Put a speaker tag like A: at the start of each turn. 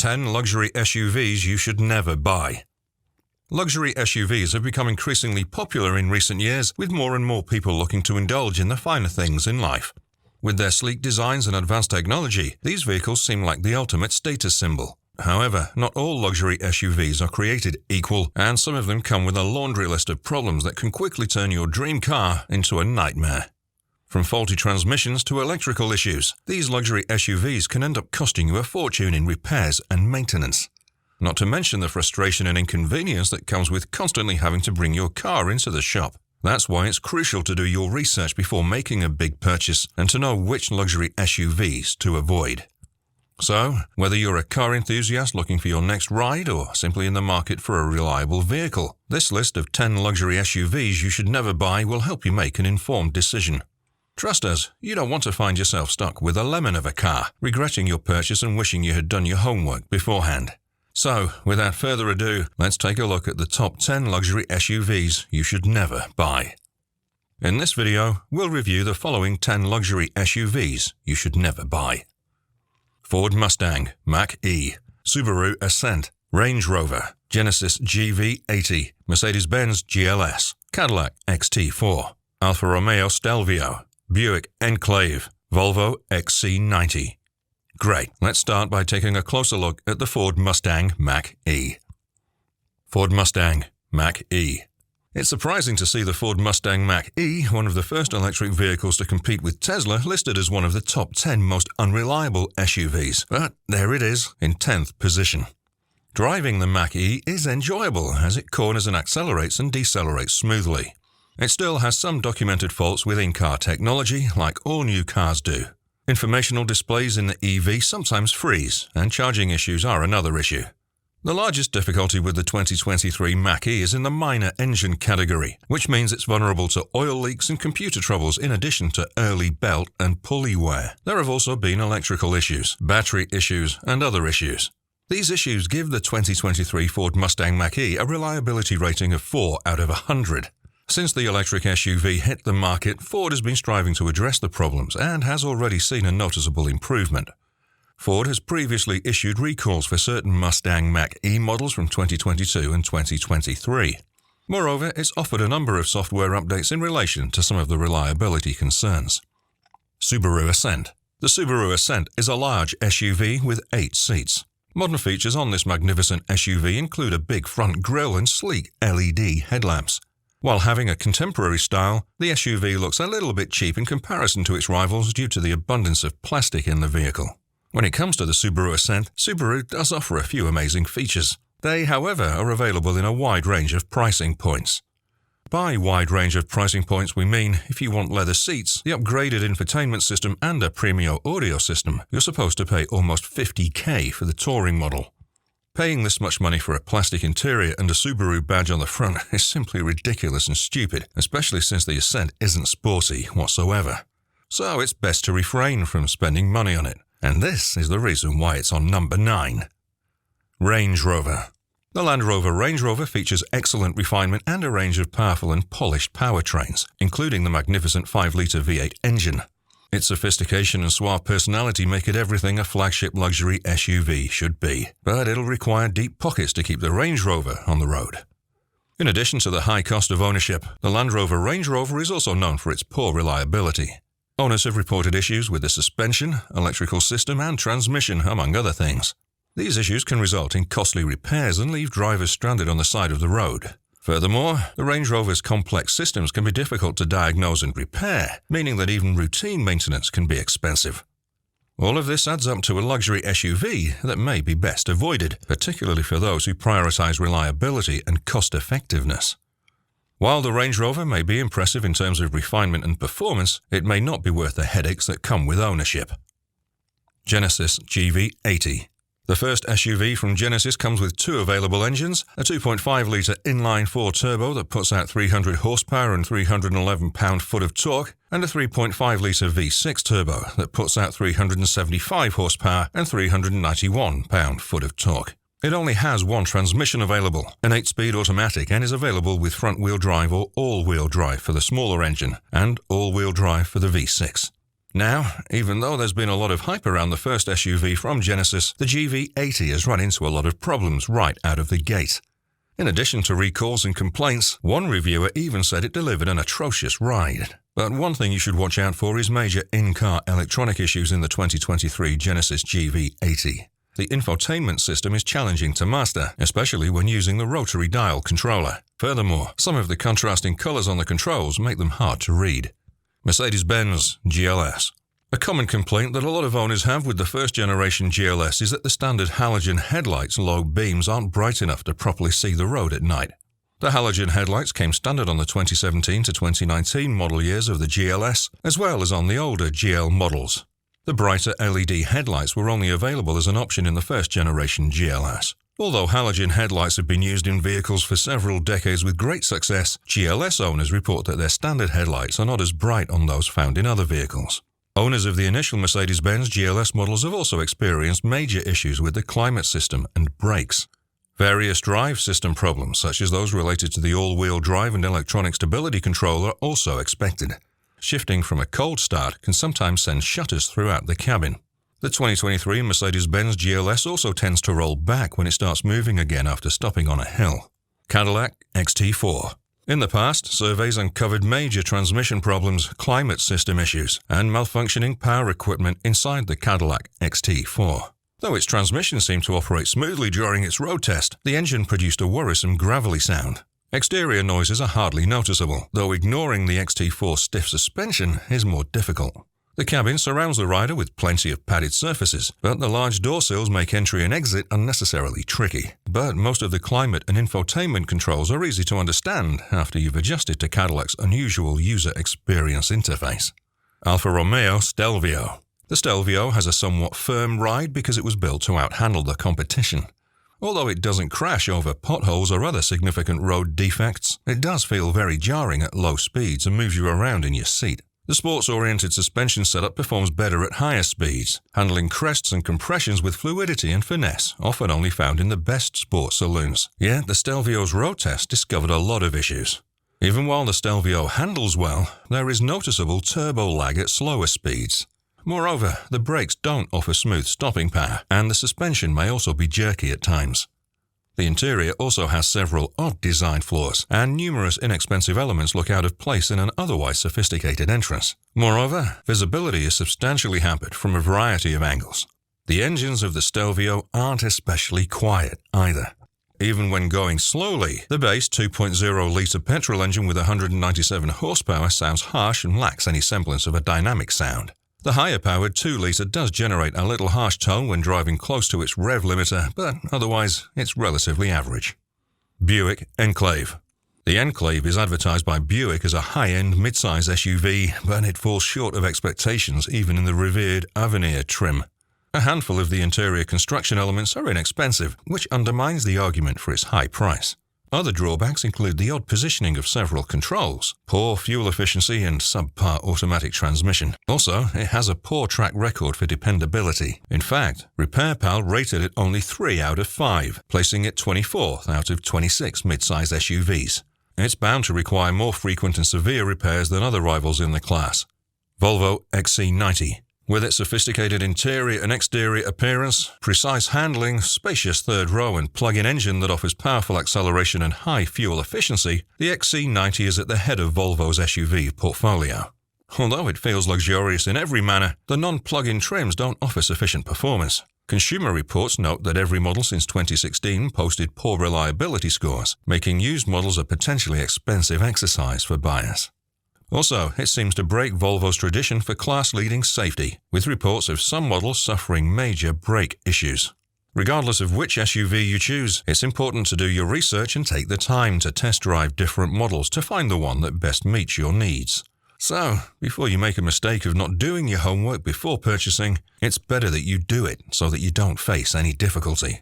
A: 10 Luxury SUVs You Should Never Buy. Luxury SUVs have become increasingly popular in recent years, with more and more people looking to indulge in the finer things in life. With their sleek designs and advanced technology, these vehicles seem like the ultimate status symbol. However, not all luxury SUVs are created equal, and some of them come with a laundry list of problems that can quickly turn your dream car into a nightmare. From faulty transmissions to electrical issues, these luxury SUVs can end up costing you a fortune in repairs and maintenance. Not to mention the frustration and inconvenience that comes with constantly having to bring your car into the shop. That's why it's crucial to do your research before making a big purchase and to know which luxury SUVs to avoid. So, whether you're a car enthusiast looking for your next ride or simply in the market for a reliable vehicle, this list of 10 luxury SUVs you should never buy will help you make an informed decision. Trust us, you don't want to find yourself stuck with a lemon of a car, regretting your purchase and wishing you had done your homework beforehand. So, without further ado, let's take a look at the top 10 luxury SUVs you should never buy. In this video, we'll review the following 10 luxury SUVs you should never buy. Ford Mustang Mach-E, Subaru Ascent, Range Rover, Genesis GV80, Mercedes-Benz GLS, Cadillac XT4, Alfa Romeo Stelvio, Buick Enclave, Volvo XC90. Great, let's start by taking a closer look at the Ford Mustang Mach-E. Ford Mustang Mach-E. It's surprising to see the Ford Mustang Mach-E, one of the first electric vehicles to compete with Tesla, listed as one of the top 10 most unreliable SUVs, but there it is, in 10th position. Driving the Mach-E is enjoyable as it corners and accelerates and decelerates smoothly. It still has some documented faults with in-car technology, like all new cars do. Informational displays in the EV sometimes freeze, and charging issues are another issue. The largest difficulty with the 2023 Mach-E is in the minor engine category, which means it's vulnerable to oil leaks and computer troubles in addition to early belt and pulley wear. There have also been electrical issues, battery issues, and other issues. These issues give the 2023 Ford Mustang Mach-E a reliability rating of 4 out of 100. Since the electric SUV hit the market, Ford has been striving to address the problems and has already seen a noticeable improvement. Ford has previously issued recalls for certain Mustang Mach-E models from 2022 and 2023. Moreover, it's offered a number of software updates in relation to some of the reliability concerns. Subaru Ascent. The Subaru Ascent is a large SUV with 8 seats. Modern features on this magnificent SUV include a big front grille and sleek LED headlamps. While having a contemporary style, the SUV looks a little bit cheap in comparison to its rivals due to the abundance of plastic in the vehicle. When it comes to the Subaru Ascent, Subaru does offer a few amazing features. They, however, are available in a wide range of pricing points. By wide range of pricing points, we mean if you want leather seats, the upgraded infotainment system and a premium audio system, you're supposed to pay almost $50,000 for the touring model. Paying this much money for a plastic interior and a Subaru badge on the front is simply ridiculous and stupid, especially since the Ascent isn't sporty whatsoever. So it's best to refrain from spending money on it, and this is the reason why it's on number 9. Range Rover. The Land Rover Range Rover features excellent refinement and a range of powerful and polished powertrains, including the magnificent 5-litre V8 engine. Its sophistication and suave personality make it everything a flagship luxury SUV should be, but it'll require deep pockets to keep the Range Rover on the road. In addition to the high cost of ownership, the Land Rover Range Rover is also known for its poor reliability. Owners have reported issues with the suspension, electrical system, and transmission, among other things. These issues can result in costly repairs and leave drivers stranded on the side of the road. Furthermore, the Range Rover's complex systems can be difficult to diagnose and repair, meaning that even routine maintenance can be expensive. All of this adds up to a luxury SUV that may be best avoided, particularly for those who prioritize reliability and cost-effectiveness. While the Range Rover may be impressive in terms of refinement and performance, it may not be worth the headaches that come with ownership. Genesis GV80. The first SUV from Genesis comes with 2 available engines, a 2.5-litre inline-4 turbo that puts out 300 horsepower and 311 pound-foot of torque, and a 3.5-litre V6 turbo that puts out 375 horsepower and 391 pound-foot of torque. It only has one transmission available, an 8-speed automatic, and is available with front-wheel drive or all-wheel drive for the smaller engine, and all-wheel drive for the V6. Now, even though there's been a lot of hype around the first SUV from Genesis, the GV80 has run into a lot of problems right out of the gate. In addition to recalls and complaints, one reviewer even said it delivered an atrocious ride. But one thing you should watch out for is major in-car electronic issues in the 2023 Genesis GV80. The infotainment system is challenging to master, especially when using the rotary dial controller. Furthermore, some of the contrasting colors on the controls make them hard to read. Mercedes-Benz GLS. A common complaint that a lot of owners have with the first-generation GLS is that the standard halogen headlights' low beams aren't bright enough to properly see the road at night. The halogen headlights came standard on the 2017 to 2019 model years of the GLS, as well as on the older GL models. The brighter LED headlights were only available as an option in the first-generation GLS. Although halogen headlights have been used in vehicles for several decades with great success, GLS owners report that their standard headlights are not as bright on those found in other vehicles. Owners of the initial Mercedes-Benz GLS models have also experienced major issues with the climate system and brakes. Various drive system problems, such as those related to the all-wheel drive and electronic stability control, are also expected. Shifting from a cold start can sometimes send shutters throughout the cabin. The 2023 Mercedes-Benz GLS also tends to roll back when it starts moving again after stopping on a hill. Cadillac XT4. In the past, surveys uncovered major transmission problems, climate system issues, and malfunctioning power equipment inside the Cadillac XT4. Though its transmission seemed to operate smoothly during its road test, the engine produced a worrisome gravelly sound. Exterior noises are hardly noticeable, though ignoring the XT4's stiff suspension is more difficult. The cabin surrounds the rider with plenty of padded surfaces, but the large door sills make entry and exit unnecessarily tricky. But most of the climate and infotainment controls are easy to understand after you've adjusted to Cadillac's unusual user experience interface. Alfa Romeo Stelvio. The Stelvio has a somewhat firm ride because it was built to outhandle the competition. Although it doesn't crash over potholes or other significant road defects, it does feel very jarring at low speeds and moves you around in your seat. The sports-oriented suspension setup performs better at higher speeds, handling crests and compressions with fluidity and finesse, often only found in the best sports saloons. Yet, the Stelvio's road test discovered a lot of issues. Even while the Stelvio handles well, there is noticeable turbo lag at slower speeds. Moreover, the brakes don't offer smooth stopping power, and the suspension may also be jerky at times. The interior also has several odd design flaws, and numerous inexpensive elements look out of place in an otherwise sophisticated entrance. Moreover, visibility is substantially hampered from a variety of angles. The engines of the Stelvio aren't especially quiet either. Even when going slowly, the base 2.0-litre petrol engine with 197 horsepower sounds harsh and lacks any semblance of a dynamic sound. The higher-powered 2-litre does generate a little harsh tone when driving close to its rev limiter, but otherwise it's relatively average. Buick Enclave. The Enclave is advertised by Buick as a high-end midsize SUV, but it falls short of expectations even in the revered Avenir trim. A handful of the interior construction elements are inexpensive, which undermines the argument for its high price. Other drawbacks include the odd positioning of several controls, poor fuel efficiency, and subpar automatic transmission. Also, it has a poor track record for dependability. In fact, RepairPal rated it only 3 out of 5, placing it 24th out of 26 mid-size SUVs. It's bound to require more frequent and severe repairs than other rivals in the class. Volvo XC90. With its sophisticated interior and exterior appearance, precise handling, spacious third row and plug-in engine that offers powerful acceleration and high fuel efficiency, the XC90 is at the head of Volvo's SUV portfolio. Although it feels luxurious in every manner, the non-plug-in trims don't offer sufficient performance. Consumer Reports note that every model since 2016 posted poor reliability scores, making used models a potentially expensive exercise for buyers. Also, it seems to break Volvo's tradition for class-leading safety, with reports of some models suffering major brake issues. Regardless of which SUV you choose, it's important to do your research and take the time to test drive different models to find the one that best meets your needs. So, before you make a mistake of not doing your homework before purchasing, it's better that you do it so that you don't face any difficulty.